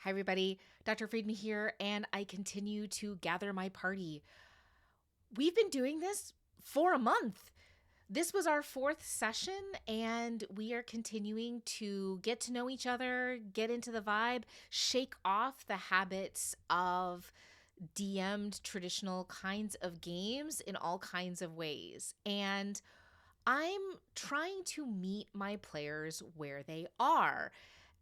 Hi, everybody. Dr. Friedman here, and I continue to gather my party. We've been doing this for a month. This was our fourth session, and we are continuing to get to know each other, get into the vibe, shake off the habits of DM'd traditional kinds of games in all kinds of ways. And I'm trying to meet my players where they are.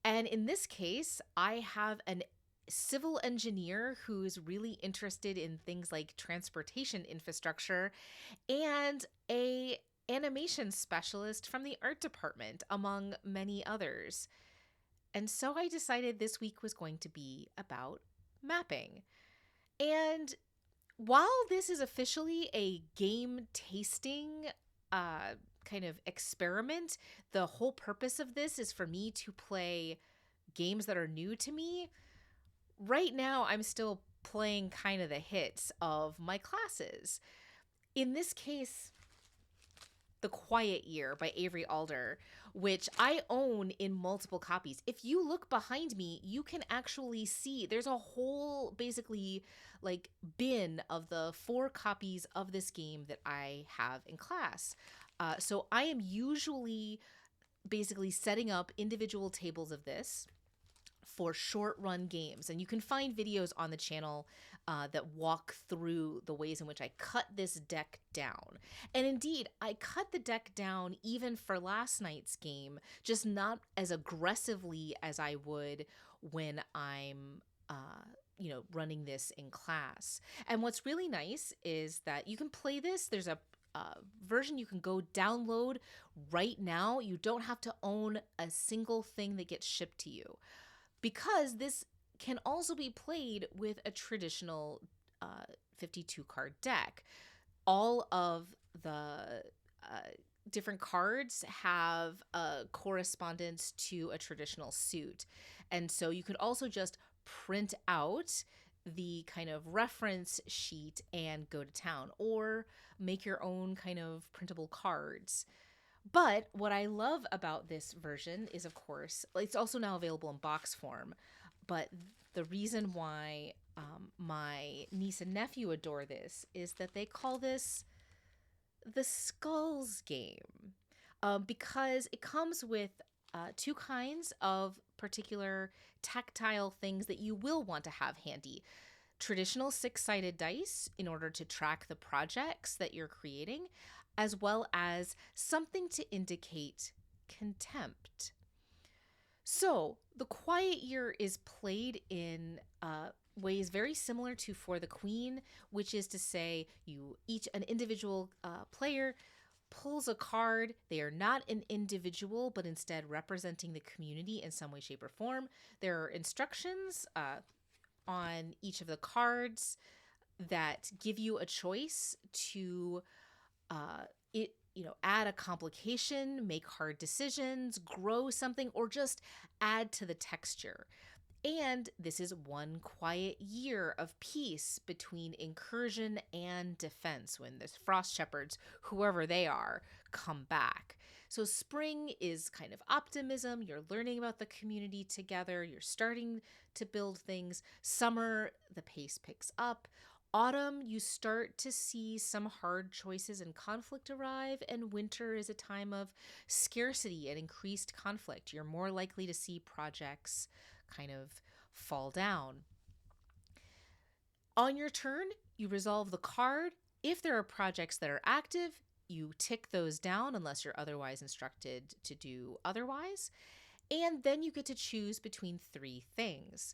And in this case, I have an civil engineer who's really interested in things like transportation infrastructure and a animation specialist from the art department, among many others. And so I decided this week was going to be about mapping. And while this is officially a game tasting uh, kind of experiment, the whole purpose of this is for me to play games that are new to me. Right now, I'm still playing kind of the hits of my classes. In this case, The Quiet Year by Avery Alder, which I own in multiple copies. If you look behind me, you can actually see there's a whole basically like bin of the 4 copies of this game that I have in class. So I am usually basically setting up individual tables of this for short run games. And you can find videos on the channel that walk through the ways in which I cut this deck down. And indeed, I cut the deck down even for last night's game, just not as aggressively as I would when I'm running this in class. And what's really nice is that you can play this. There's a version you can go download right now. You don't have to own a single thing that gets shipped to you, because this can also be played with a traditional 52 card deck. All of the different cards have a correspondence to a traditional suit. And so you could also just print out the kind of reference sheet and go to town, or make your own kind of printable cards. But what I love about this version is, of course, it's also now available in box form. But the reason why my niece and nephew adore this is that they call this the Skulls game, because it comes with 2 kinds of particular tactile things that you will want to have handy. Traditional 6-sided dice in order to track the projects that you're creating, as well as something to indicate contempt. So, The Quiet Year is played in ways very similar to For the Queen, which is to say, an individual player pulls a card. They are not an individual, but instead representing the community in some way, shape, or form. There are instructions on each of the cards that give you a choice to add a complication, make hard decisions, grow something, or just add to the texture. And this is one quiet year of peace between incursion and defense, when the Frost Shepherds, whoever they are, come back. So spring is kind of optimism. You're learning about the community together. You're starting to build things. Summer, the pace picks up. Autumn, you start to see some hard choices and conflict arrive. And winter is a time of scarcity and increased conflict. You're more likely to see projects kind of fall down. On your turn, you resolve the card. If there are projects that are active, you tick those down unless you're otherwise instructed to do otherwise. And then you get to choose between 3 things.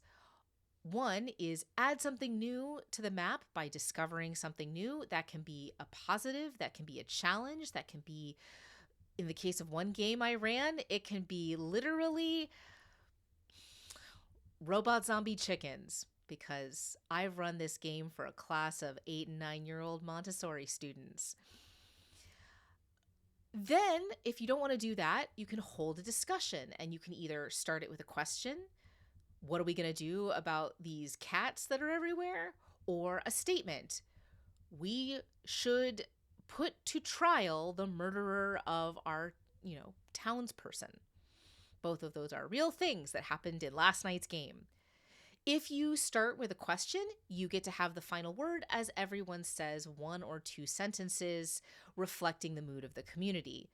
One is add something new to the map by discovering something new. That can be a positive, that can be a challenge, that can be, in the case of one game I ran, it can be literally robot zombie chickens, because I've run this game for a class of 8 and 9-year-old Montessori students. Then, if you don't want to do that, you can hold a discussion, and you can either start it with a question: what are we going to do about these cats that are everywhere? Or a statement: we should put to trial the murderer of our, townsperson. Both of those are real things that happened in last night's game. If you start with a question, you get to have the final word as everyone says 1 or 2 sentences reflecting the mood of the community.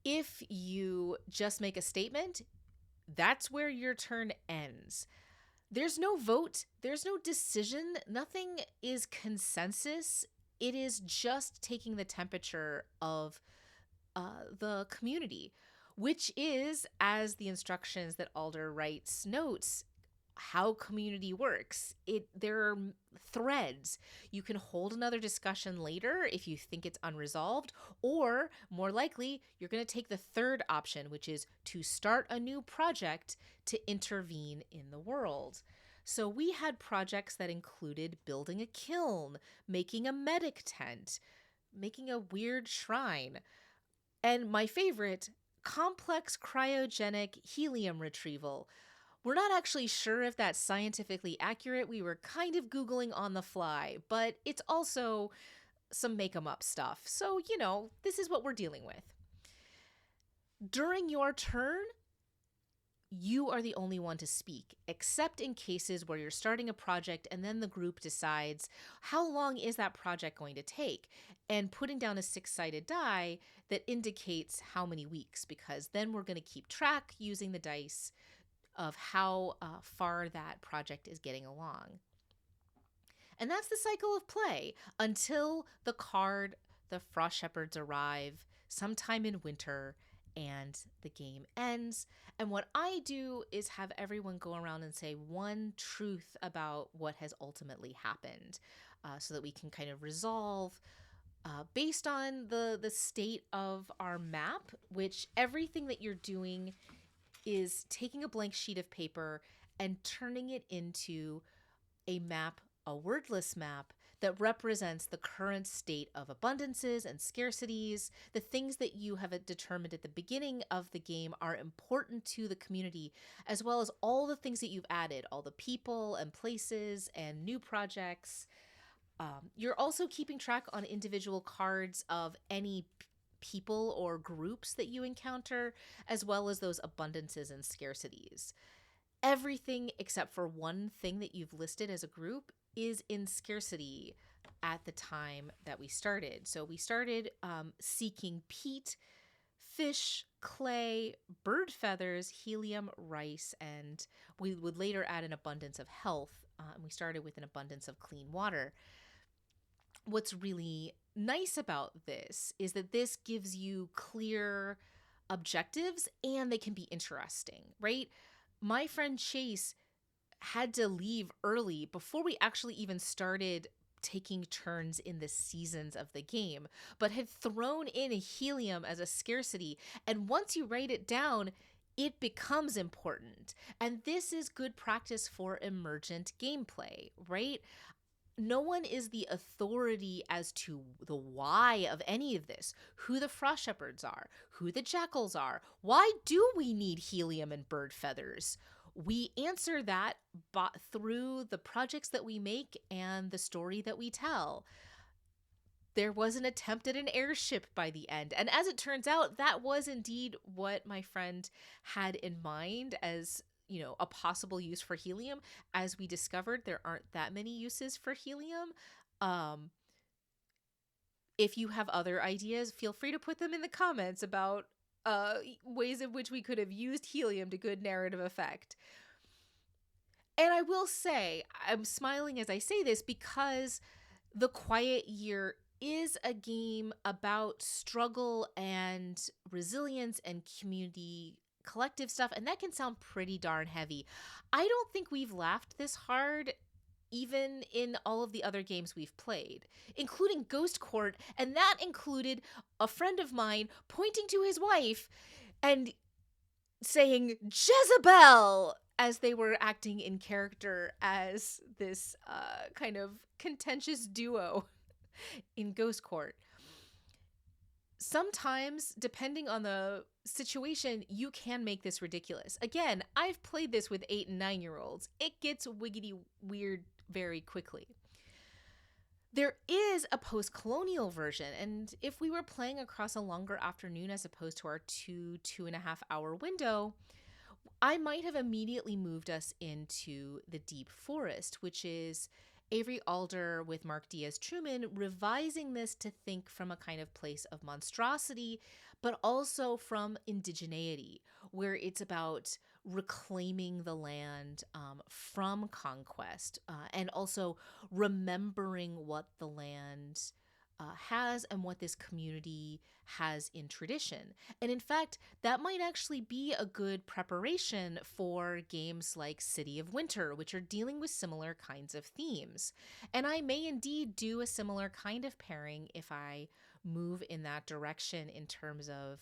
If you just make a statement, that's where your turn ends. There's no vote, there's no decision, nothing is consensus. It is just taking the temperature of the community, which is, as the instructions that Alder writes notes, how community works. There are threads. You can hold another discussion later if you think it's unresolved, or more likely, you're going to take the third option, which is to start a new project to intervene in the world. So we had projects that included building a kiln, making a medic tent, making a weird shrine, and my favorite, complex cryogenic helium retrieval. We're not actually sure if that's scientifically accurate. We were kind of Googling on the fly, but it's also some make 'em up stuff. So, this is what we're dealing with. During your turn, you are the only one to speak, except in cases where you're starting a project and then the group decides how long is that project going to take, and putting down a 6-sided die that indicates how many weeks, because then we're going to keep track using the dice of how far that project is getting along. And that's the cycle of play until the Frost Shepherds arrive sometime in winter and the game ends. And what I do is have everyone go around and say one truth about what has ultimately happened, so that we can kind of resolve based on the state of our map, which everything that you're doing is taking a blank sheet of paper and turning it into a map, a wordless map that represents the current state of abundances and scarcities. The things that you have determined at the beginning of the game are important to the community, as well as all the things that you've added, all the people and places and new projects. You're also keeping track on individual cards of any people or groups that you encounter, as well as those abundances and scarcities. Everything except for one thing that you've listed as a group is in scarcity at the time that we started. So we started seeking peat, fish, clay, bird feathers, helium, rice, and we would later add an abundance of health. And we started with an abundance of clean water. What's really nice about this is that this gives you clear objectives and they can be interesting, right? My friend Chase had to leave early before we actually even started taking turns in the seasons of the game, but had thrown in a helium as a scarcity. And once you write it down, it becomes important. And this is good practice for emergent gameplay, right? No one is the authority as to the why of any of this, who the Frost Shepherds are, who the Jackals are. Why do we need helium and bird feathers? We answer that through the projects that we make and the story that we tell. There was an attempt at an airship by the end. And as it turns out, that was indeed what my friend had in mind as a possible use for helium. As we discovered, there aren't that many uses for helium. If you have other ideas, feel free to put them in the comments about ways in which we could have used helium to good narrative effect. And I will say, I'm smiling as I say this because The Quiet Year is a game about struggle and resilience and community collective stuff, and that can sound pretty darn heavy. I don't think we've laughed this hard even in all of the other games we've played, including Ghost Court, and that included a friend of mine pointing to his wife and saying Jezebel as they were acting in character as this kind of contentious duo in Ghost Court. Sometimes, depending on the situation, you can make this ridiculous. Again, I've played this with 8 and 9-year-olds. It gets wiggity weird very quickly. There is a post-colonial version, and if we were playing across a longer afternoon as opposed to our 2.5 hour window, I might have immediately moved us into the Deep Forest, which is Avery Alder with Mark Diaz Truman revising this to think from a kind of place of monstrosity, but also from indigeneity, where it's about reclaiming the land from conquest and also remembering what the land has and what this community has in tradition. And in fact, that might actually be a good preparation for games like City of Winter, which are dealing with similar kinds of themes. And I may indeed do a similar kind of pairing if I move in that direction in terms of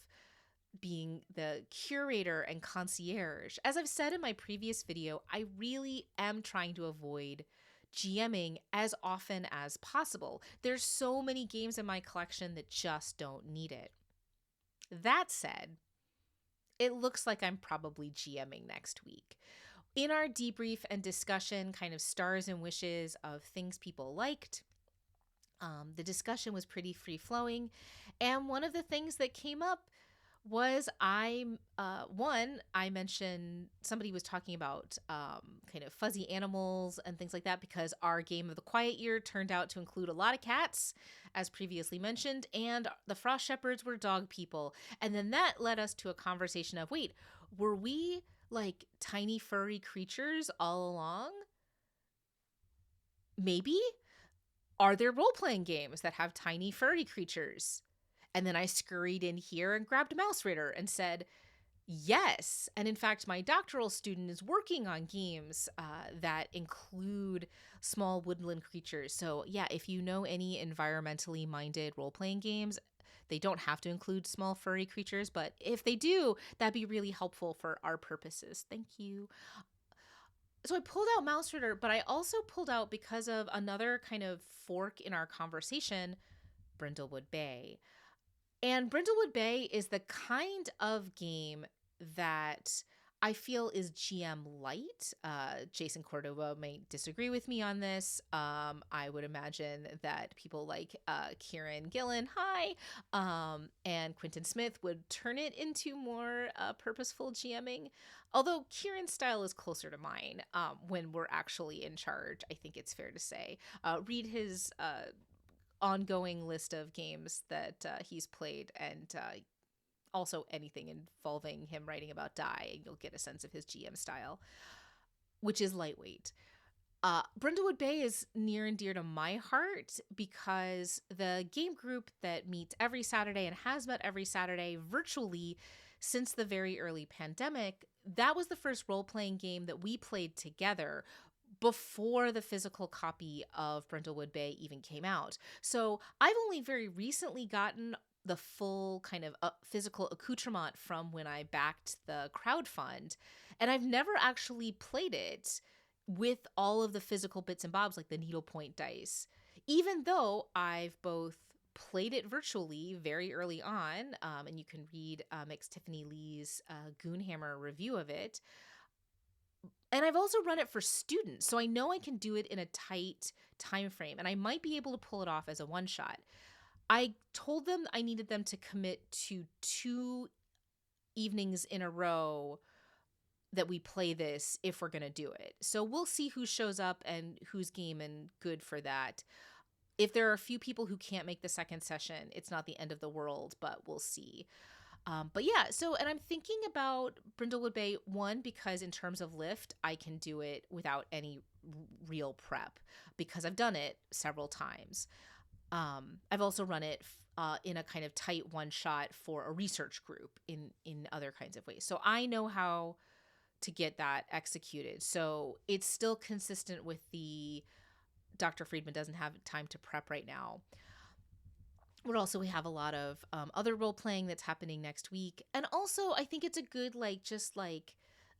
being the curator and concierge. As I've said in my previous video, I really am trying to avoid GMing as often as possible. There's so many games in my collection that just don't need it. That said, it looks like I'm probably GMing next week. In our debrief and discussion, kind of stars and wishes of things people liked, the discussion was pretty free-flowing. And one of the things that came up was I mentioned somebody was talking about kind of fuzzy animals and things like that because our game of the quiet year turned out to include a lot of cats, as previously mentioned, and the frost shepherds were dog people. And then that led us to a conversation of, wait, were we like tiny furry creatures all along? Maybe? Are there role-playing games that have tiny furry creatures? And then I scurried in here and grabbed Mouse Ritter and said, yes. And in fact, my doctoral student is working on games that include small woodland creatures. So yeah, if you know any environmentally minded role-playing games, they don't have to include small furry creatures, but if they do, that'd be really helpful for our purposes. Thank you. So I pulled out Mouse Ritter, but I also pulled out, because of another kind of fork in our conversation, Brindlewood Bay. And Brindlewood Bay is the kind of game that I feel is GM light. Jason Cordova may disagree with me on this. I would imagine that people like Kieran Gillen, and Quentin Smith would turn it into more purposeful GMing. Although Kieran's style is closer to mine when we're actually in charge, I think it's fair to say. Read his ongoing list of games that he's played, and also anything involving him writing about die, and you'll get a sense of his GM style, which is lightweight. Brindlewood Bay is near and dear to my heart because the game group that meets every Saturday and has met every Saturday virtually since the very early pandemic, that was the first role-playing game that we played together before the physical copy of Brindlewood Bay even came out. So I've only very recently gotten the full kind of physical accoutrement from when I backed the crowdfund, and I've never actually played it with all of the physical bits and bobs like the needlepoint dice, even though I've both played it virtually very early on, and you can read Tiffany Leigh's Goonhammer review of it. And I've also run it for students, so I know I can do it in a tight time frame, and I might be able to pull it off as a one-shot. I told them I needed them to commit to 2 evenings in a row that we play this if we're going to do it. So we'll see who shows up and who's game and good for that. If there are a few people who can't make the second session, it's not the end of the world, but we'll see. But yeah, and I'm thinking about Brindlewood Bay, one, because in terms of lift, I can do it without any real prep because I've done it several times. I've also run it in a kind of tight one shot for a research group in other kinds of ways. So I know how to get that executed. So it's still consistent with the Dr. Friedman doesn't have time to prep right now. But also we have a lot of other role playing that's happening next week. And also I think it's a good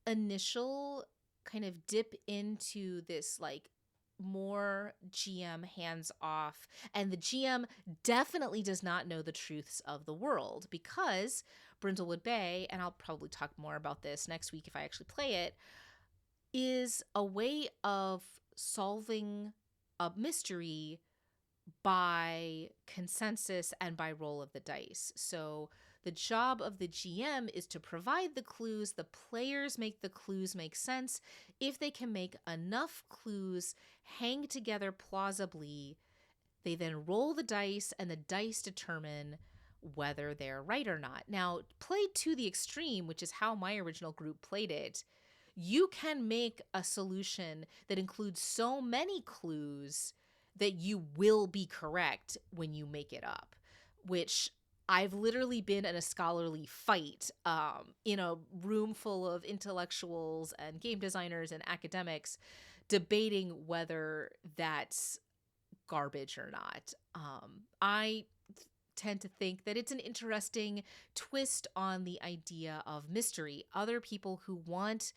initial kind of dip into this more GM hands off. And the GM definitely does not know the truths of the world because Brindlewood Bay, and I'll probably talk more about this next week if I actually play it, is a way of solving a mystery by consensus and by roll of the dice. So The job of the GM is to provide the clues. The players make the clues make sense. If they can make enough clues hang together plausibly, they then roll the dice, and the dice determine whether they're right or not. Now, played to the extreme, which is how my original group played it, you can make a solution that includes so many clues that you will be correct when you make it up, which I've literally been in a scholarly fight in a room full of intellectuals and game designers and academics debating whether that's garbage or not. I tend to think that it's an interesting twist on the idea of mystery. Other people who want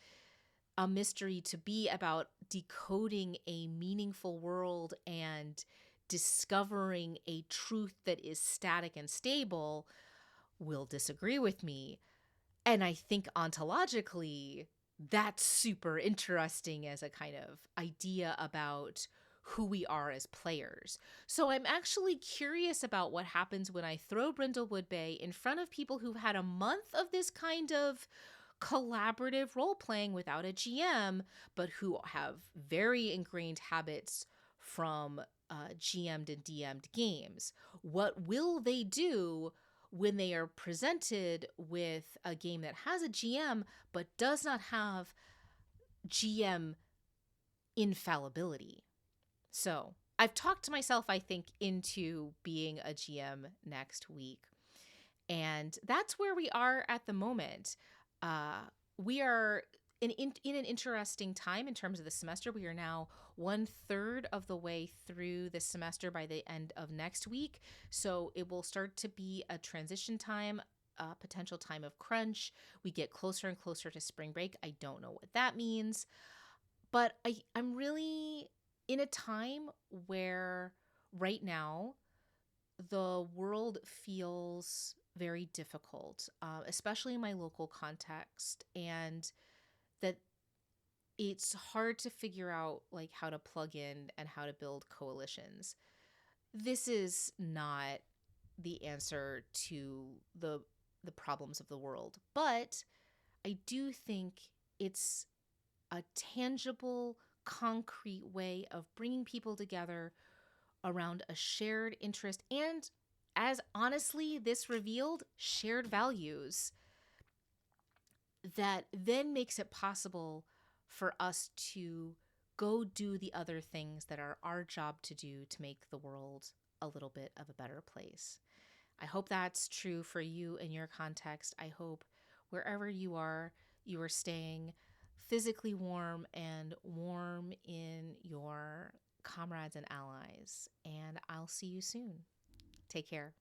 a mystery to be about decoding a meaningful world and discovering a truth that is static and stable will disagree with me. And I think ontologically, that's super interesting as a kind of idea about who we are as players. So I'm actually curious about what happens when I throw Brindlewood Bay in front of people who've had a month of this kind of collaborative role playing without a GM, but who have very ingrained habits from GM'd and DM'd games. What will they do when they are presented with a game that has a GM but does not have GM infallibility? So I've talked myself, I think, into being a GM next week. And that's where we are at the moment. We are in an interesting time in terms of the semester. We are now 1/3 of the way through the semester by the end of next week. So it will start to be a transition time, a potential time of crunch. We get closer and closer to spring break. I don't know what that means. But I'm really in a time where right now the world feels very difficult, especially in my local context, and that it's hard to figure out like how to plug in and how to build coalitions. This is not the answer to the problems of the world, but I do think it's a tangible, concrete way of bringing people together around a shared interest and, as honestly this revealed, shared values that then makes it possible for us to go do the other things that are our job to do to make the world a little bit of a better place. I hope that's true for you in your context. I hope wherever you are staying physically warm and warm in your comrades and allies. And I'll see you soon. Take care.